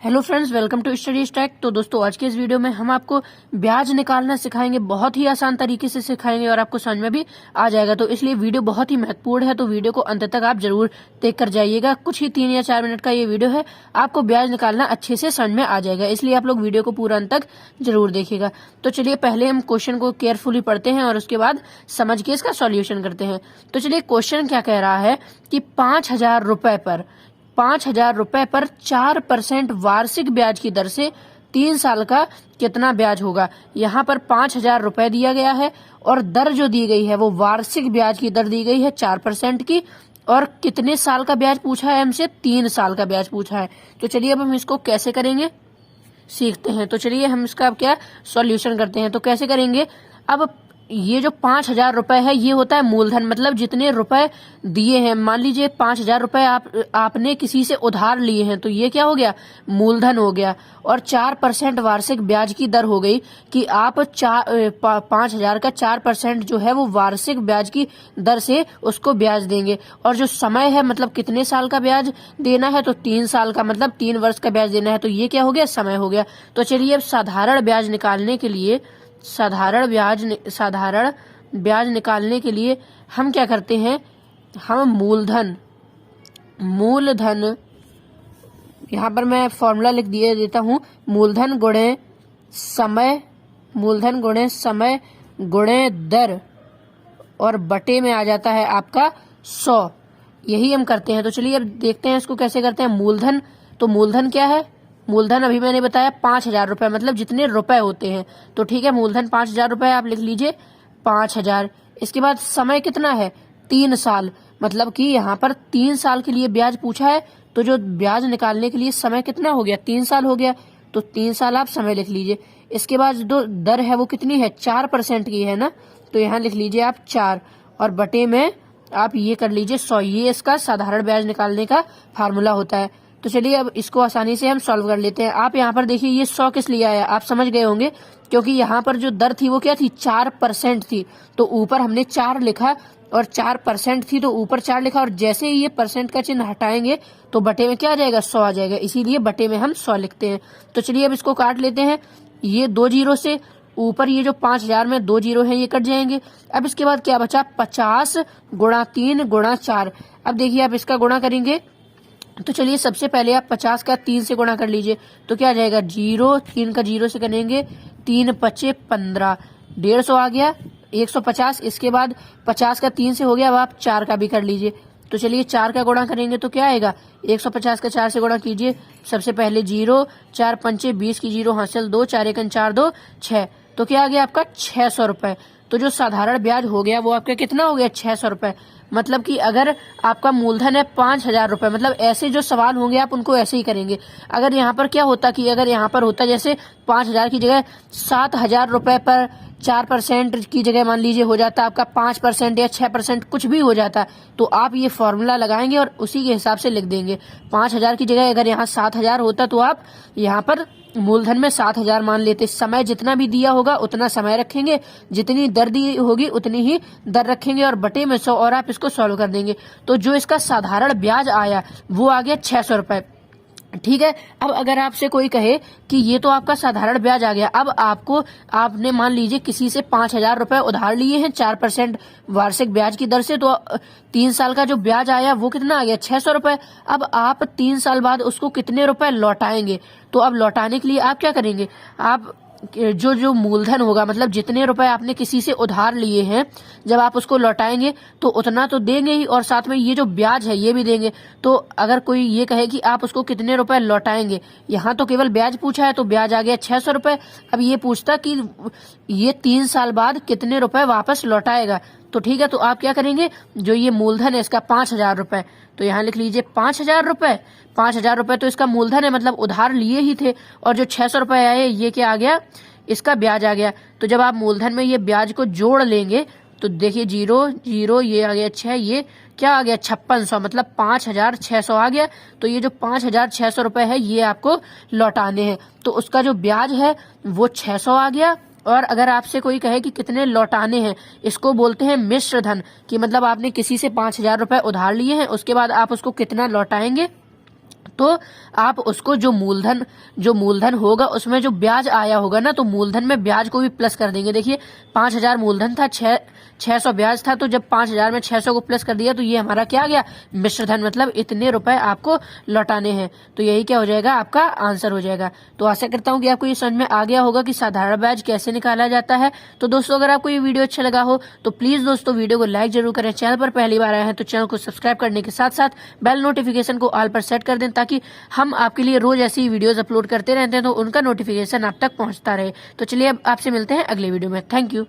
Hello friends, welcome to study stack. तो दोस्तों, आज के इस वीडियो में हम आपको ब्याज निकालना सिखाएंगे। बहुत ही आसान तरीके से सिखाएंगे और आपको समझ में भी आ जाएगा। तो इसलिए वीडियो बहुत ही महत्वपूर्ण है, तो वीडियो को अंत तक आप जरूर देख कर जाइएगा। कुछ ही 3 या 4 मिनट का ये वीडियो है, आपको ब्याज निकालना अच्छे से समझ में आ जाएगा, इसलिए आप लोग वीडियो को पूरा अंत तक जरूर देखिएगा। तो चलिए पहले हम क्वेश्चन को केयरफुली पढ़ते हैं और उसके बाद समझ के इसका सॉल्यूशन करते हैं। तो चलिए, क्वेश्चन क्या कह रहा है कि 5,000 रुपए पर 4% वार्षिक ब्याज की दर से 3 साल का कितना ब्याज होगा। यहाँ पर 5,000 रुपए दिया गया है और दर जो दी गई है वो वार्षिक ब्याज की दर दी गई है 4% की, और कितने साल का ब्याज पूछा है हमसे, 3 साल का ब्याज पूछा है। तो चलिए अब हम इसको कैसे करेंगे सीखते हैं। तो चलिए हम इसका अब क्या सॉल्यूशन करते हैं। तो कैसे करेंगे, अब ये जो 5,000 रुपए है ये होता है मूलधन, मतलब जितने रुपए दिए हैं। मान लीजिए 5,000 रुपए आपने किसी से उधार लिए हैं, तो ये क्या हो गया, मूलधन हो गया। और 4% वार्षिक ब्याज की दर हो गई कि आप 5,000 का 4% जो है वो वार्षिक ब्याज की दर से उसको ब्याज देंगे। और जो समय है, मतलब कितने साल का ब्याज देना है, तो 3 साल का, मतलब 3 वर्ष का ब्याज देना है। तो ये क्या हो गया, समय हो गया। तो चलिए अब साधारण ब्याज निकालने के लिए हम क्या करते हैं, हम मूलधन यहाँ पर मैं फॉर्मूला लिख देता हूँ। मूलधन गुणे समय गुणे दर और बटे में आ जाता है आपका 100। यही हम करते हैं। तो चलिए अब देखते हैं इसको कैसे करते हैं। मूलधन, तो मूलधन क्या है, मूलधन अभी मैंने बताया 5,000 रुपए, मतलब जितने रुपए होते हैं। तो ठीक है, मूलधन 5,000 रुपए आप लिख लीजिए, 5,000। इसके बाद समय कितना है, 3 साल, मतलब कि यहाँ पर 3 साल के लिए ब्याज पूछा है। तो जो ब्याज निकालने के लिए समय कितना हो गया, 3 साल हो गया। तो 3 साल आप समय लिख लीजिए। इसके बाद जो दर है वो कितनी है, 4% की है ना, तो यहाँ लिख लीजिए आप 4, और बटे में आप ये कर लीजिए 100। ये इसका साधारण ब्याज निकालने का फार्मूला होता है। तो चलिए अब इसको आसानी से हम सॉल्व कर लेते हैं। आप यहाँ पर देखिए ये 100 किस लिए आया, आप समझ गए होंगे, क्योंकि यहाँ पर जो दर थी वो क्या थी, 4% थी। तो ऊपर हमने 4 लिखा और 4% थी, तो ऊपर 4 लिखा, और जैसे ही ये परसेंट का चिन्ह हटाएंगे तो बटे में क्या आ जाएगा, 100 आ जाएगा। इसीलिए बटे में हम 100 लिखते हैं। तो चलिए अब इसको काट लेते हैं। ये 2 जीरो से ऊपर ये जो 5,000 में 2 जीरो है ये कट जाएंगे। अब इसके बाद क्या बचा, 50 गुणा 3 गुणा 4। अब देखिए आप इसका गुणा करेंगे, तो चलिए सबसे पहले आप 50 का 3 से गुणा कर लीजिए। तो क्या आ जाएगा, 0, 3 का 0 से करेंगे, 3 पचे 15, 150 आ गया, 150। इसके बाद 50 का 3 से हो गया, अब आप 4 का भी कर लीजिए। तो चलिए 4 का गुणा करेंगे तो क्या आएगा, 150 का 4 से गुणा कीजिए। सबसे पहले 0, 4 पंचे 20 की 0 हासिल 2, 4 एकन 4 2 6। तो क्या आ गया आपका 600 रुपए। तो जो साधारण ब्याज हो गया वो आपका कितना हो गया, 600 रुपए। मतलब कि अगर आपका मूलधन है 5,000 रुपए, मतलब ऐसे जो सवाल होंगे आप उनको ऐसे ही करेंगे। अगर यहाँ पर क्या होता कि अगर यहाँ पर होता जैसे 5,000 की जगह 7,000 रुपए पर 4% की जगह मान लीजिए हो जाता आपका 5% या 6%, कुछ भी हो जाता, तो आप ये फॉर्मूला लगाएंगे और उसी के हिसाब से लिख देंगे। 5,000 की जगह अगर यहाँ 7,000 होता तो आप यहाँ पर मूलधन में 7,000 मान लेते। समय जितना भी दिया होगा उतना समय रखेंगे, जितनी दर दी होगी उतनी ही दर रखेंगे, और बटे में 100, और आप इसको सॉल्व कर देंगे। तो जो इसका साधारण ब्याज आया वो आ गया 600 रुपए। ठीक है। अब अगर आपसे कोई कहे कि ये तो आपका साधारण ब्याज आ गया, अब आपने मान लीजिए किसी से 5,000 रुपए उधार लिए हैं 4% वार्षिक ब्याज की दर से, तो 3 साल का जो ब्याज आया वो कितना आ गया, 600 रुपए। अब आप 3 साल बाद उसको कितने रुपए लौटाएंगे, तो अब लौटाने के लिए आप क्या करेंगे, आप जो मूलधन होगा, मतलब जितने रुपए आपने किसी से उधार लिए हैं, जब आप उसको लौटाएंगे तो उतना तो देंगे ही, और साथ में ये जो ब्याज है ये भी देंगे। तो अगर कोई ये कहे कि आप उसको कितने रुपए लौटाएंगे, यहाँ तो केवल ब्याज पूछा है तो ब्याज आ गया 600 रुपए। अब ये पूछता कि ये 3 साल बाद कितने रुपए वापस लौटाएगा, तो ठीक है, तो आप क्या करेंगे, जो ये मूलधन है इसका 5,000 रुपए, तो यहाँ लिख लीजिए 5,000 रुपए। 5,000 रुपए तो इसका मूलधन है, मतलब उधार लिए ही थे, और जो 600 रुपए आए ये क्या आ गया, इसका ब्याज आ गया। तो जब आप मूलधन में ये ब्याज को जोड़ लेंगे तो देखिए 0 0 ये आ गया 6, ये क्या आ गया 5600, मतलब 5,600 आ गया। तो ये जो 5,600 रुपए है ये आपको लौटाने हैं, तो उसका जो ब्याज है वो 600 आ गया। और अगर आपसे कोई कहे कि कितने लौटाने हैं, इसको बोलते हैं मिश्र धन, कि मतलब आपने किसी से 5,000 रुपए उधार लिए हैं, उसके बाद आप उसको कितना लौटाएंगे तो आप उसको जो मूलधन होगा उसमें जो ब्याज आया होगा ना, तो मूलधन में ब्याज को भी प्लस कर देंगे। देखिए 5,000 मूलधन था, 600 ब्याज था, तो जब 5,000 में 600 को प्लस कर दिया तो ये हमारा क्या आ गया, मिश्र धन, मतलब इतने रुपए आपको लौटाने हैं। तो यही क्या हो जाएगा, आपका आंसर हो जाएगा। तो आशा करता हूँ कि आपको ये समझ में आ गया होगा कि साधारण ब्याज कैसे निकाला जाता है। तो दोस्तों अगर आपको ये वीडियो अच्छा लगा हो तो प्लीज दोस्तों वीडियो को लाइक जरूर करें। चैनल पर पहली बार आए हैं तो चैनल को सब्सक्राइब करने के साथ साथ बेल नोटिफिकेशन को ऑल पर सेट कर दें, ताकि हम आपके लिए रोज ऐसी वीडियोस अपलोड करते रहते हैं तो उनका नोटिफिकेशन आप तक पहुंचता रहे। तो चलिए अब आपसे मिलते हैं अगले वीडियो में। Thank you.